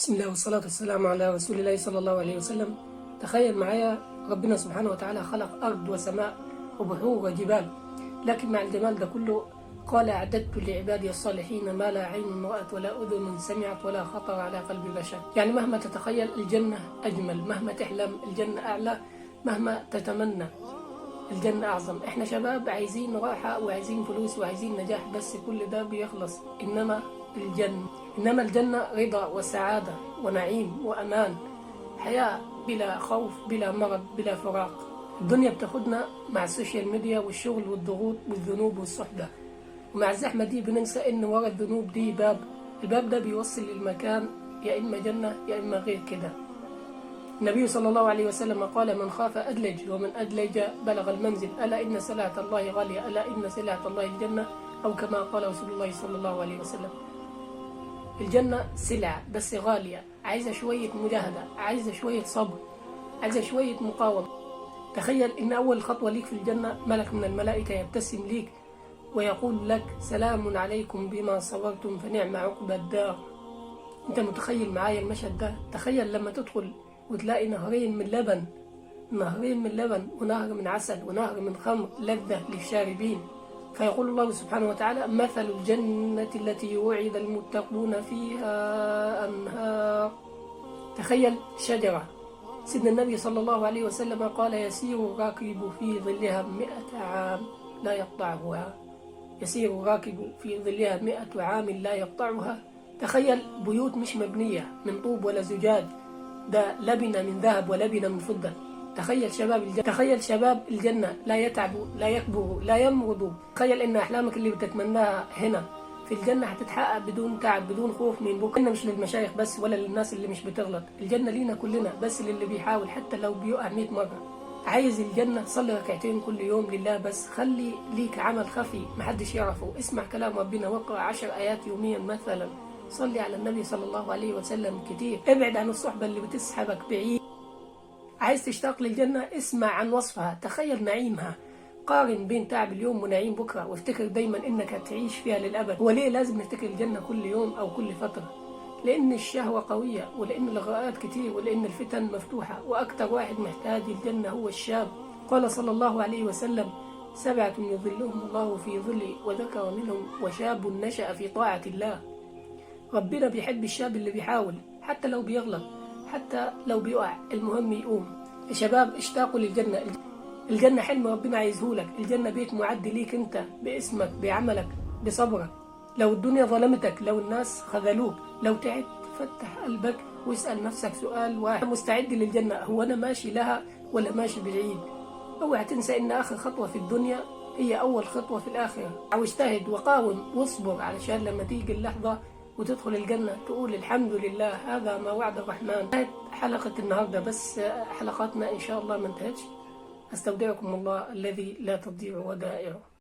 بسم الله والصلاة والسلام على رسول الله صلى الله عليه وسلم. تخيل معايا ربنا سبحانه وتعالى خلق أرض وسماء وبحور وجبال، لكن مع الجمال ده كله قال: أعددت لعبادي الصالحين ما لا عين رأت ولا أذن سمعت ولا خطر على قلب بشر. يعني مهما تتخيل الجنة أجمل، مهما تحلم الجنة أعلى، مهما تتمنى الجنة أعظم. إحنا شباب عايزين راحة وعايزين فلوس وعايزين نجاح، بس كل ده بيخلص. إنما الجنة رضا وسعادة ونعيم وأمان، حياة بلا خوف بلا مرض بلا فراق. الدنيا بتاخدنا مع السوشيال ميديا والشغل والضغوط والذنوب والصحبة، ومع الزحمة دي بننسى إن ورا الذنوب دي الباب ده بيوصل للمكان، يا إما جنة يا إما غير كده. النبي صلى الله عليه وسلم قال: من خاف أدلج ومن أدلج بلغ المنزل، ألا إن سلعة الله غالية، ألا إن سلعة الله الجنة، أو كما قال رسول الله صلى الله عليه وسلم. الجنة سلعة بس غالية، عايزة شوية مجاهدة، عايزة شوية صبر، عايزة شوية مقاومة. تخيل إن أول خطوة ليك في الجنة ملك من الملائكة يبتسم ليك ويقول لك: سلام عليكم بما صبرتم فنعم عقبى الدار. أنت متخيل معايا المشهد ده؟ تخيل لما تدخل وتلاقي نهرين من لبن ونهر من عسل ونهر من خمر لذة للشاربين. فيقول الله سبحانه وتعالى: مثل الجنة التي وعد المتقون فيها أنهار. تخيل شجرة سيدنا النبي صلى الله عليه وسلم قال: يسير الراكب في ظلها 100 عام لا يقطعها، يسير الراكب في ظلها 100 عام لا يقطعها. تخيل بيوت مش مبنية من طوب ولا زجاج، ده لبنة من ذهب ولبنة من فضة. تخيل شباب الجنة لا يتعبوا لا يكبروا لا يمرضوا. تخيل ان احلامك اللي بتتمناها هنا في الجنة هتتحقق بدون تعب بدون خوف من بكره. الجنة مش للمشايخ بس ولا للناس اللي مش بتغلط، الجنة لينا كلنا، بس للي بيحاول حتى لو بيقع 100 مرة. عايز الجنة؟ صلي ركعتين كل يوم لله، بس خلي ليك عمل خفي محدش يعرفه. اسمع كلام ربنا واقرأ 10 آيات يوميا مثلا. صلي على النبي صلى الله عليه وسلم كتير. ابعد عن الصحبة اللي بتسحبك بعيد. عايز تشتاق للجنة؟ اسمع عن وصفها، تخيل نعيمها، قارن بين تعب اليوم ونعيم بكرة، وافتكر دايما انك هتعيش فيها للأبد. وليه لازم نفتكر الجنة كل يوم او كل فترة؟ لان الشهوة قوية، ولان الغاءات كتير، ولان الفتن مفتوحة، واكتر واحد محتاج الجنة هو الشاب. قال صلى الله عليه وسلم: 7 يظلهم الله في ظله، وذكر منهم وشاب نشأ في طاعة الله. ربنا بيحب الشاب اللي بيحاول، حتى لو بيغلط، حتى لو بيقع، المهم يقوم. يا شباب اشتاقوا للجنة. الجنة حلم ربنا عايزهولك. الجنة بيت معد ليك انت، باسمك بعملك بصبرك. لو الدنيا ظلمتك، لو الناس خذلوك، لو تعبت، فتح قلبك واسأل نفسك سؤال واحد: مستعد للجنة؟ هو انا ماشي لها ولا ماشي بعيد؟ اوعى تنسى ان اخر خطوة في الدنيا هي اول خطوة في الاخرة. او اجتهد وقاوم واصبر، علشان لما تيجي اللحظة وتدخل الجنة تقول: الحمد لله هذا ما وعد الرحمن. انتهت حلقة النهاردة، بس حلقاتنا إن شاء الله ما انتهتش. أستودعكم الله الذي لا تضيع ودائعه.